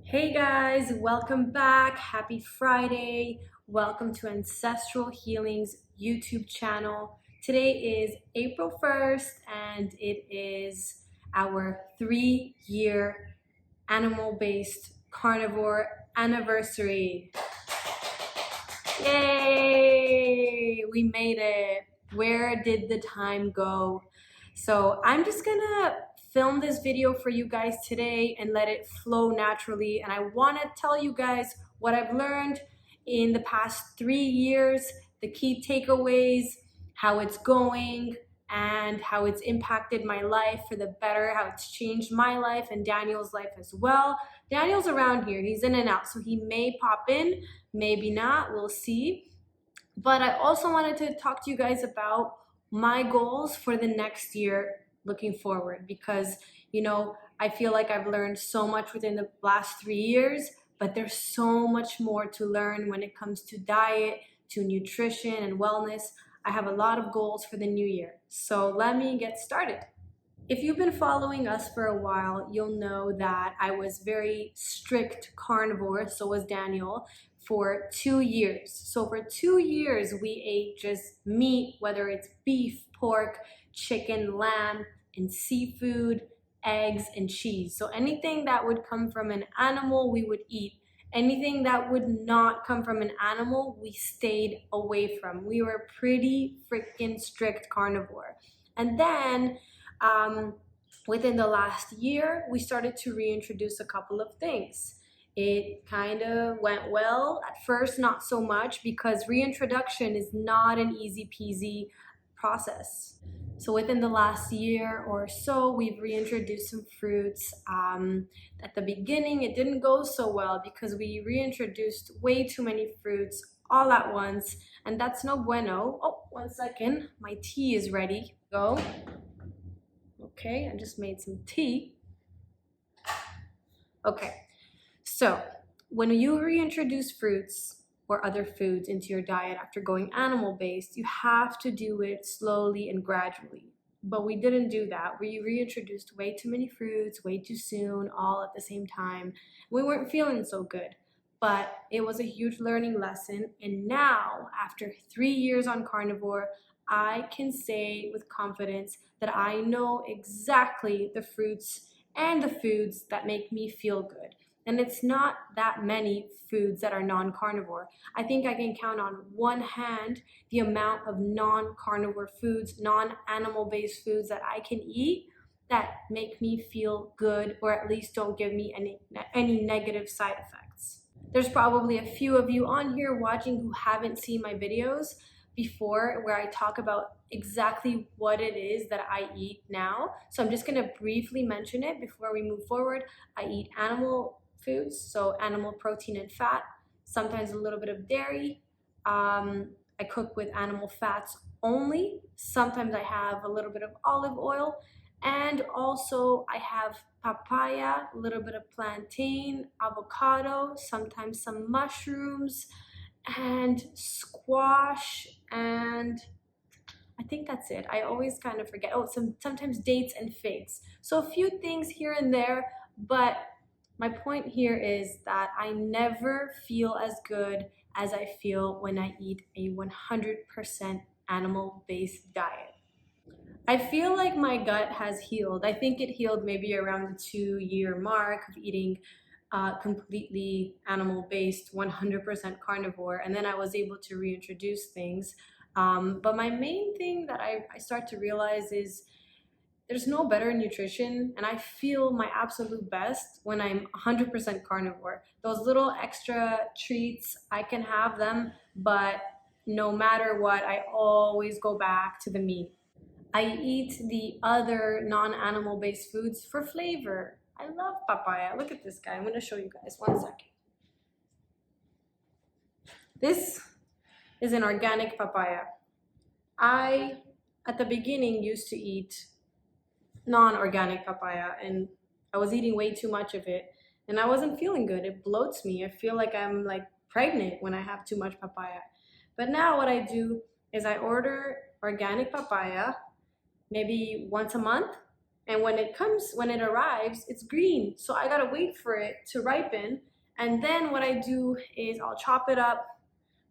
Hey guys, welcome back. Happy Friday. Welcome to Ancestral Healing's YouTube channel. Today is April 1st and it is our 3-year animal-based carnivore anniversary. Yay! We made it. Where did the time go? So I'm just gonna film this video for you guys today and let it flow naturally. And I wanna tell you guys what I've learned in the past 3 years, the key takeaways, how it's going, and how it's impacted my life for the better, how it's changed my life and Daniel's life as well. Daniel's around here, he's in and out, so he may pop in, maybe not, we'll see. But I also wanted to talk to you guys about my goals for the next year looking forward, because I feel like I've learned so much within the last 3 years, but there's so much more to learn when it comes to diet, to nutrition and wellness. I have a lot of goals for the new year. So let me get started. If you've been following us for a while, you'll know that I was very strict carnivore, so was Daniel, for 2 years. So for 2 years, we ate just meat, whether it's beef, pork, chicken, lamb, and seafood, eggs, and cheese. So anything that would come from an animal, we would eat. Anything that would not come from an animal, we stayed away from. We were pretty freaking strict carnivore. And then within the last year, we started to reintroduce a couple of things. It kind of went well. At first, not so much, because reintroduction is not an easy peasy process. So within the last year or so, we've reintroduced some fruits. At the beginning, it didn't go so well because we reintroduced way too many fruits all at once, and that's no bueno. Oh, 1 second, my tea is ready. Go. Okay, I just made some tea. Okay, so when you reintroduce fruits or other foods into your diet after going animal-based, you have to do it slowly and gradually. But we didn't do that. We reintroduced way too many fruits, way too soon, all at the same time. We weren't feeling so good, but it was a huge learning lesson. And now, after 3 years on carnivore, I can say with confidence that I know exactly the fruits and the foods that make me feel good. And it's not that many foods that are non-carnivore. I think I can count on one hand the amount of non-carnivore foods, non-animal-based foods that I can eat that make me feel good, or at least don't give me any negative side effects. There's probably a few of you on here watching who haven't seen my videos before, where I talk about exactly what it is that I eat now. So I'm just gonna briefly mention it before we move forward. I eat animal foods, so animal protein and fat, sometimes a little bit of dairy. I cook with animal fats only. Sometimes I have a little bit of olive oil, and also I have papaya, a little bit of plantain, avocado, sometimes some mushrooms, and squash, and I think that's it. I always kind of forget. Oh, sometimes dates and figs. So a few things here and there, but my point here is that I never feel as good as I feel when I eat a 100% animal-based diet. I feel like my gut has healed. I think it healed maybe around the 2-year mark of eating completely animal-based, 100% carnivore, and then I was able to reintroduce things. But my main thing that I start to realize is there's no better nutrition, and I feel my absolute best when I'm 100% carnivore. Those little extra treats, I can have them, but no matter what, I always go back to the meat. I eat the other non-animal based foods for flavor. I love papaya. Look at this guy. I'm gonna show you guys 1 second. This is an organic papaya. I, at the beginning, used to eat non-organic papaya, and I was eating way too much of it, and I wasn't feeling good. It bloats me. I feel like I'm like pregnant when I have too much papaya. But now what I do is I order organic papaya maybe once a month, And when it arrives, it's green. So I gotta wait for it to ripen. And then what I do is I'll chop it up,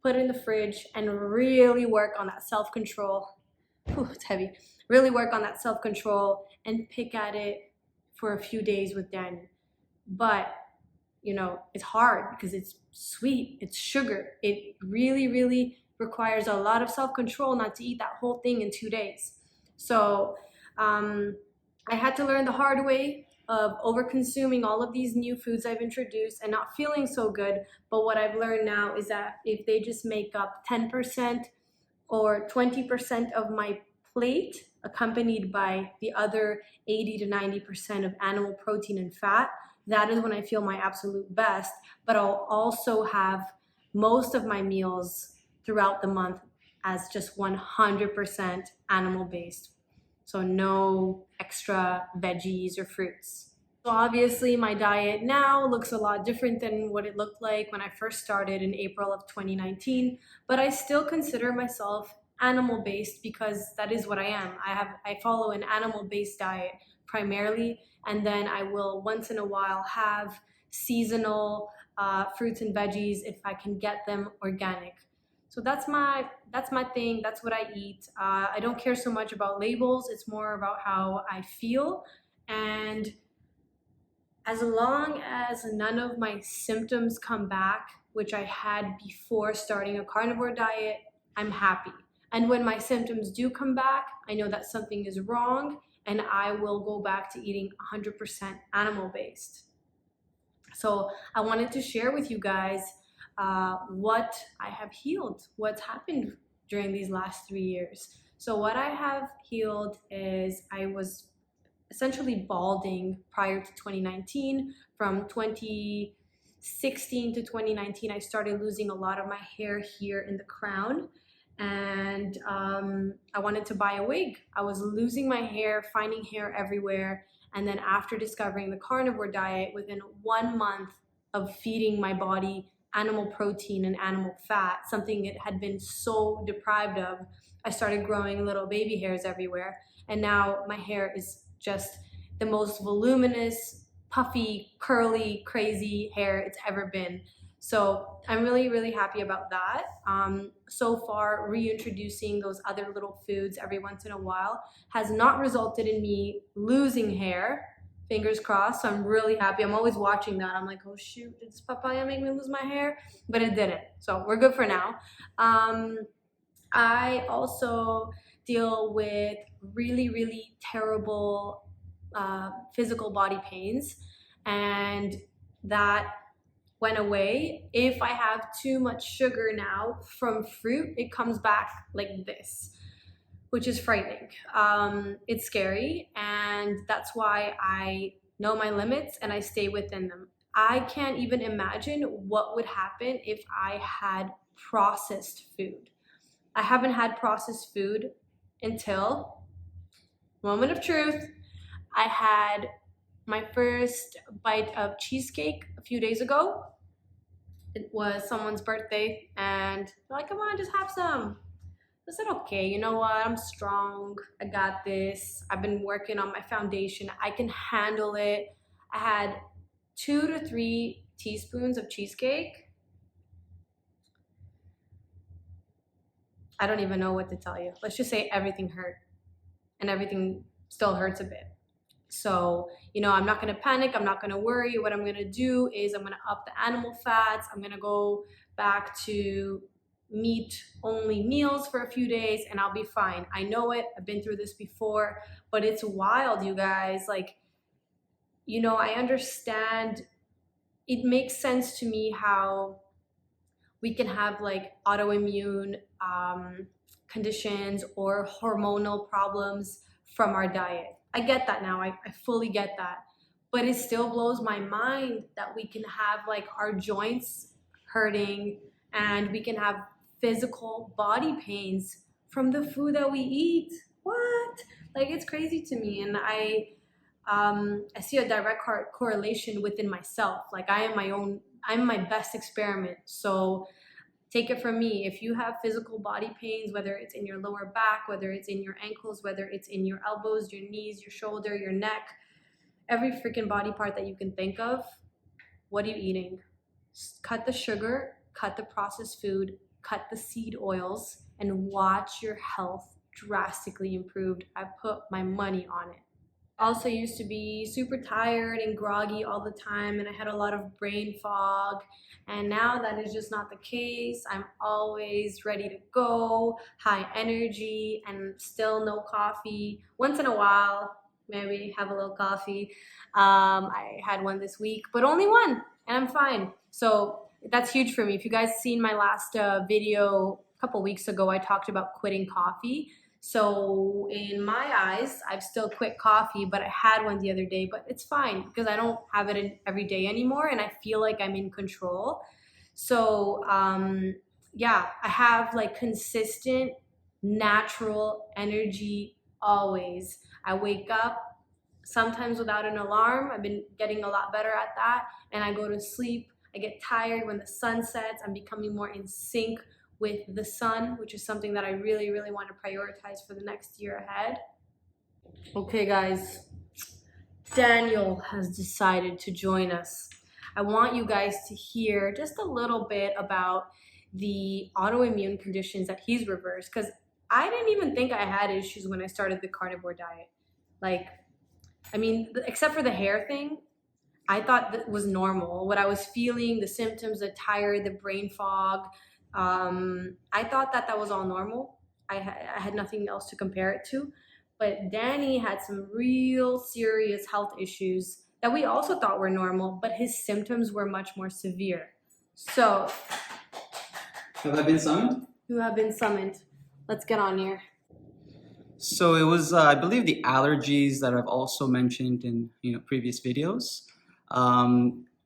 put it in the fridge, and really work on that self-control. It's heavy. Really work on that self-control and pick at it for a few days with Daniel. But, you know, it's hard because it's sweet, it's sugar. It really, really requires a lot of self-control not to eat that whole thing in 2 days. So I had to learn the hard way of over-consuming all of these new foods I've introduced and not feeling so good. But what I've learned now is that if they just make up 10% or 20% of my plate, accompanied by the other 80 to 90% of animal protein and fat, that is when I feel my absolute best. But I'll also have most of my meals throughout the month as just 100% animal-based. So no extra veggies or fruits. So obviously my diet now looks a lot different than what it looked like when I first started in April of 2019, but I still consider myself animal-based because that is what I am. I follow an animal-based diet primarily, and then I will once in a while have seasonal fruits and veggies if I can get them organic. So that's my thing. That's what I eat. I don't care so much about labels. It's more about how I feel. And as long as none of my symptoms come back, which I had before starting a carnivore diet, I'm happy. And when my symptoms do come back, I know that something is wrong and I will go back to eating 100% animal-based. So I wanted to share with you guys what I have healed, what's happened during these last 3 years. So what I have healed is I was essentially balding prior to 2019. From 2016 to 2019, I started losing a lot of my hair here in the crown. And I wanted to buy a wig. I was losing my hair, finding hair everywhere. And then after discovering the carnivore diet, within 1 month of feeding my body animal protein and animal fat, something it had been so deprived of, I started growing little baby hairs everywhere. And now my hair is just the most voluminous, puffy, curly, crazy hair it's ever been. So I'm really, really happy about that. So far, reintroducing those other little foods every once in a while has not resulted in me losing hair. Fingers crossed. So I'm really happy. I'm always watching that. I'm like, oh shoot, did this papaya make me lose my hair? But it didn't. So we're good for now. I also deal with really, really terrible physical body pains, and that went away. If I have too much sugar now from fruit, it comes back like this, which is frightening. It's scary, and that's why I know my limits and I stay within them. I can't even imagine what would happen if I had processed food. I haven't had processed food until, moment of truth, I had my first bite of cheesecake a few days ago. It was someone's birthday and they're like, come on, just have some. I said, okay, you know what? I'm strong. I got this. I've been working on my foundation. I can handle it. I had 2 to 3 teaspoons of cheesecake. I don't even know what to tell you. Let's just say everything hurt, and everything still hurts a bit. So, you know, I'm not gonna panic. I'm not gonna worry. What I'm gonna do is I'm gonna up the animal fats. I'm gonna go back to meat-only meals for a few days and I'll be fine. I know it. I've been through this before, but it's wild, you guys. Like, you know, I understand. It makes sense to me how we can have like autoimmune conditions or hormonal problems from our diet. I get that now. I fully get that. But it still blows my mind that we can have like our joints hurting and we can have physical body pains from the food that we eat. What? Like, it's crazy to me. And I see a direct correlation within myself. Like, I'm my best experiment. So Take it from me. If you have physical body pains, whether it's in your lower back, whether it's in your ankles, whether it's in your elbows, your knees, your shoulder, your neck, every freaking body part that you can think of, what are you eating? Cut the sugar, cut the processed food, cut the seed oils, and watch your health drastically improved. I put my money on it. Also used to be super tired and groggy all the time, and I had a lot of brain fog, and now that is just not the case. I'm always ready to go, high energy, and still no coffee. Once in a while, maybe have a little coffee. I had one this week, but only one, and I'm fine. So that's huge for me. If you guys seen my last video a couple weeks ago, I talked about quitting coffee. So in my eyes, I've still quit coffee, but I had one the other day, but it's fine because I don't have it in every day anymore, and I feel like I'm in control. So yeah, I have like consistent, natural energy always. I wake up sometimes without an alarm. I've been getting a lot better at that, and I go to sleep. I get tired when the sun sets. I'm becoming more in sync with the sun, which is something that I really, really want to prioritize for the next year ahead. Okay, guys, Daniel has decided to join us. I want you guys to hear just a little bit about the autoimmune conditions that he's reversed, because I didn't even think I had issues when I started the carnivore diet. Like, I mean, except for the hair thing, I thought that was normal. What I was feeling, the symptoms, the tired, the brain fog, I thought that that was all normal. I had nothing else to compare it to. But Danny had some real serious health issues that we also thought were normal, but his symptoms were much more severe. So, have I been summoned? You have been summoned. Let's get on here. So it was, I believe, the allergies that I've also mentioned in previous videos.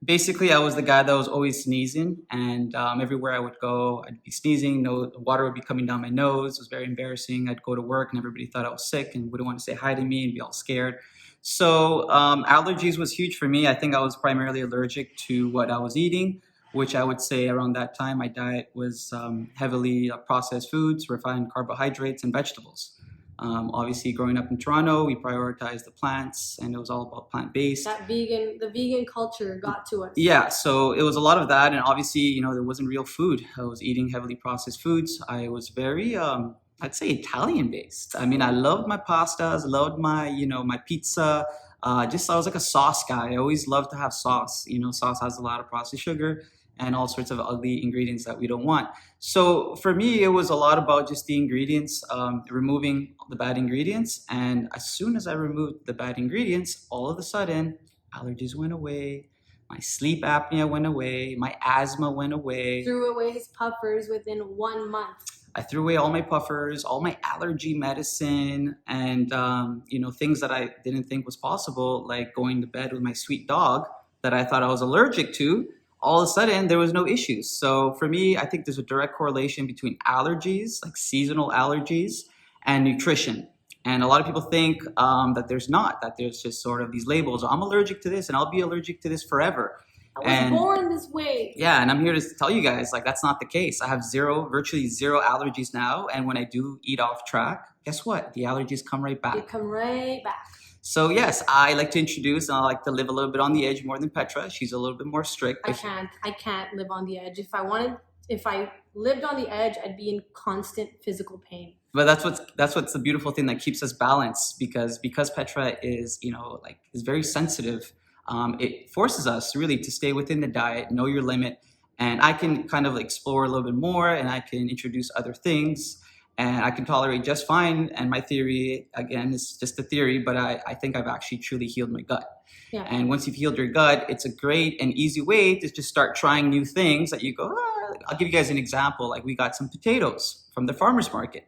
Basically, I was the guy that was always sneezing, and everywhere I would go, I'd be sneezing. No, the water would be coming down my nose. It was very embarrassing. I'd go to work, and everybody thought I was sick and wouldn't want to say hi to me and be all scared. So allergies was huge for me. I think I was primarily allergic to what I was eating, which I would say around that time, my diet was heavily processed foods, refined carbohydrates, and vegetables. Obviously, growing up in Toronto, we prioritized the plants, and it was all about plant-based. The vegan culture got to us. Yeah, so it was a lot of that, and obviously, there wasn't real food. I was eating heavily processed foods. I was very, I'd say, Italian-based. I mean, I loved my pastas, loved my, my pizza. I was like a sauce guy. I always loved to have sauce. Sauce has a lot of processed sugar and all sorts of ugly ingredients that we don't want. So for me, it was a lot about just the ingredients, removing the bad ingredients. And as soon as I removed the bad ingredients, all of a sudden, allergies went away. My sleep apnea went away. My asthma went away. Threw away his puffers within 1 month. I threw away all my puffers, all my allergy medicine, and things that I didn't think was possible, like going to bed with my sweet dog that I thought I was allergic to. All of a sudden, there was no issues. So for me, I think there's a direct correlation between allergies, like seasonal allergies, and nutrition. And a lot of people think that there's not, that there's just sort of these labels. I'm allergic to this, and I'll be allergic to this forever. I was born this way. Yeah, and I'm here to tell you guys, like, that's not the case. I have virtually zero allergies now. And when I do eat off track, guess what? The allergies come right back. They come right back. So yes, I like to introduce, and I like to live a little bit on the edge more than Petra. She's a little bit more strict. I can't live on the edge. If I lived on the edge, I'd be in constant physical pain. But that's what's the beautiful thing that keeps us balanced, because Petra is, is very sensitive. It forces us really to stay within the diet, know your limit, and I can kind of explore a little bit more, and I can introduce other things. And I can tolerate just fine. And my theory, again, is just a theory, but I think I've actually truly healed my gut. Yeah. And once you've healed your gut, it's a great and easy way to just start trying new things that you go, I'll give you guys an example. Like, we got some potatoes from the farmer's market,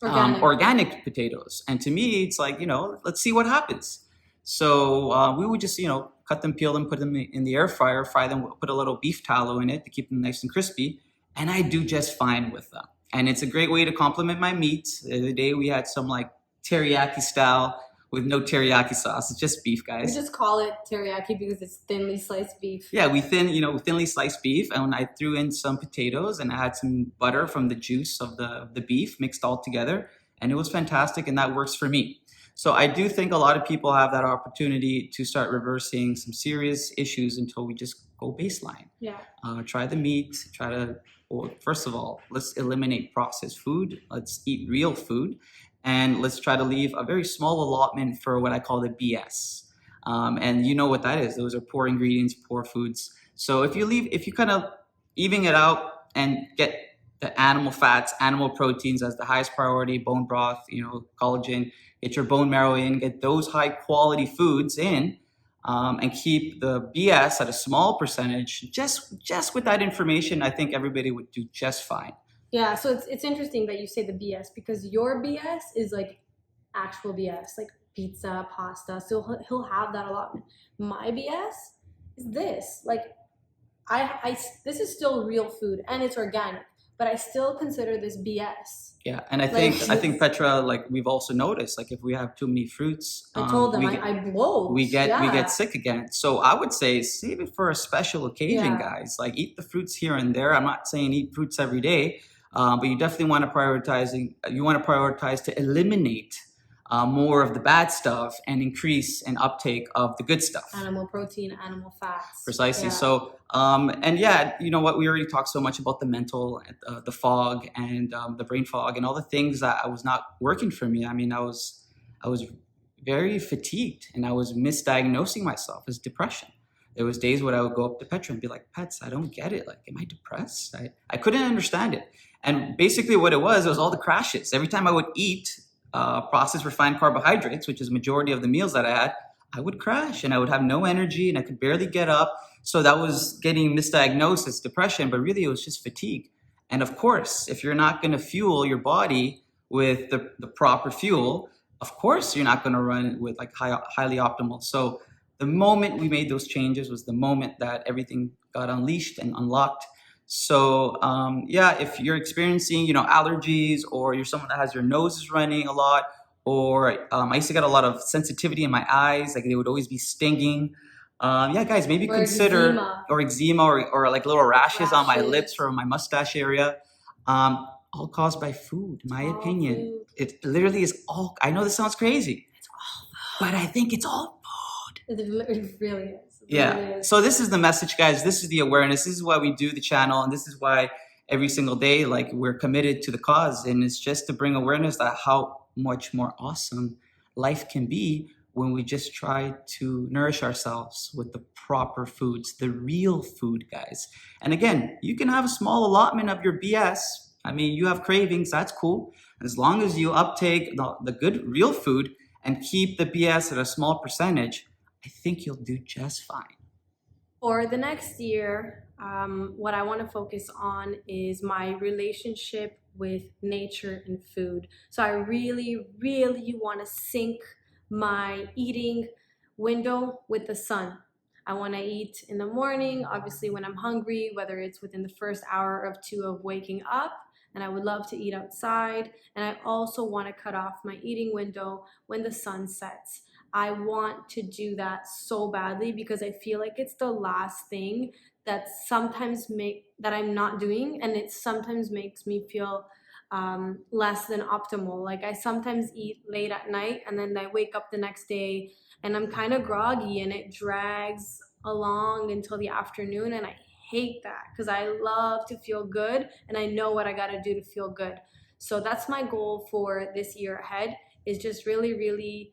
organic potatoes. And to me, it's like, let's see what happens. So we would just, cut them, peel them, put them in the air fryer, fry them, put a little beef tallow in it to keep them nice and crispy. And I do just fine with them. And it's a great way to complement my meat. The other day we had some like teriyaki style with no teriyaki sauce. It's just beef, We guys. just call it teriyaki because it's thinly sliced beef. Yeah, thinly sliced beef, and I threw in some potatoes and I had some butter from the juice of the beef mixed all together, and it was fantastic, and that works for me. So I do think a lot of people have that opportunity to start reversing some serious issues until we just go baseline. Yeah. Try the meat. Well, first of all, let's eliminate processed food. Let's eat real food, and let's try to leave a very small allotment for what I call the BS. And you know what that is. Those are poor ingredients, poor foods. So if you kind of even it out and get the animal fats, animal proteins as the highest priority, bone broth, collagen, get your bone marrow in, get those high quality foods in, and keep the BS at a small percentage. Just with that information, I think everybody would do just fine. Yeah, so it's interesting that you say the BS because your BS is like actual BS, like pizza, pasta. So he'll have that allotment. My BS is this. Like I this is still real food and it's organic, but I still consider this BS. Yeah, and I think Petra, like we've also noticed, like if we have too many fruits, I told them I bloat. we Yeah. get sick again. So I would say save it for a special occasion, Yeah. guys. Like eat the fruits here and there. I'm not saying eat fruits every day, but you definitely want to prioritize to eliminate more of the bad stuff and increase an uptake of the good stuff. Animal protein, animal fats. Precisely. Yeah. So, and yeah, you know what? We already talked so much about the mental, the fog, and the brain fog, and all the things that I was not working for me. I mean, I was very fatigued, and I was misdiagnosing myself as depression. There was days where I would go up to Petra and be like, "Pets, I don't get it. Like, am I depressed?" I couldn't understand it. And basically, what it was all the crashes. Every time I would eat processed refined carbohydrates, which is the majority of the meals that I had, I would crash and I would have no energy and I could barely get up. So that was getting misdiagnosed as depression, but really it was just fatigue. And of course, if you're not going to fuel your body with the proper fuel, of course you're not going to run with like highly optimal. So the moment we made those changes was the moment that everything got unleashed and unlocked. So yeah, if you're experiencing, allergies, or you're someone that has your nose is running a lot, or I used to get a lot of sensitivity in my eyes, like they would always be stinging. Yeah, guys, maybe consider eczema or like little rashes on my lips or my mustache area. All caused by food, in my opinion. Food. It literally is all. I know this sounds crazy, but I think it's all food. It really is. Yeah. So this is the message, guys. This is the awareness. This is why we do the channel, and this is why every single day, like we're committed to the cause, and it's just to bring awareness that how much more awesome life can be when we just try to nourish ourselves with the proper foods, the real food, guys. And again, you can have a small allotment of your BS. I mean, you have cravings, that's cool. As long as you uptake the good real food and keep the BS at a small percentage, I think you'll do just fine. For the next year, what I want to focus on is my relationship with nature and food. So I really, really want to sync my eating window with the sun. I want to eat in the morning, obviously when I'm hungry, whether it's within the first hour or two of waking up, and I would love to eat outside. And I also want to cut off my eating window when the sun sets. I want to do that so badly because I feel like it's the last thing that that I'm not doing, and it sometimes makes me feel less than optimal. Like I sometimes eat late at night and then I wake up the next day and I'm kind of groggy and it drags along until the afternoon, and I hate that because I love to feel good and I know what I got to do to feel good. So that's my goal for this year ahead, is just really, really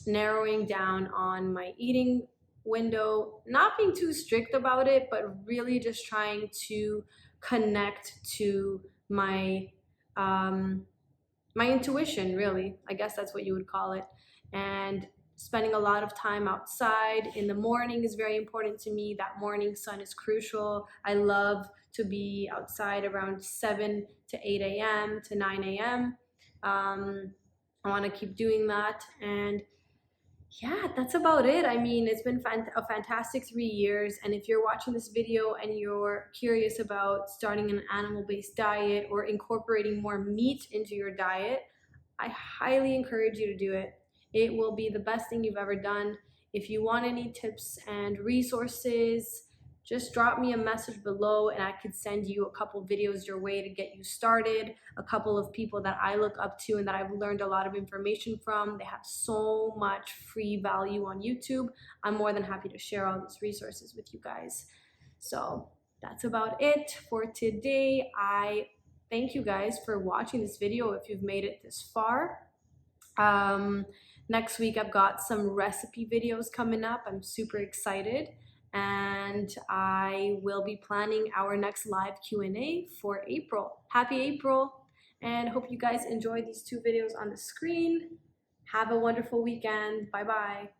narrowing down on my eating window, not being too strict about it, but really just trying to connect to my my intuition, really. I guess that's what you would call it. And spending a lot of time outside in the morning is very important to me. That morning sun is crucial. I love to be outside around 7 to 8 a.m. to 9 a.m. I want to keep doing that. And yeah, that's about it. I mean, it's been a fantastic 3 years. And if you're watching this video and you're curious about starting an animal-based diet or incorporating more meat into your diet, I highly encourage you to do it. It will be the best thing you've ever done. If you want any tips and resources, just drop me a message below and I could send you a couple videos your way to get you started. A couple of people that I look up to and that I've learned a lot of information from. They have so much free value on YouTube. I'm more than happy to share all these resources with you guys. So that's about it for today. I thank you guys for watching this video if you've made it this far. Next week I've got some recipe videos coming up. I'm super excited, and I will be planning our next live Q&A for April. Happy April, and hope you guys enjoy these 2 videos on the screen. Have a wonderful weekend. Bye bye.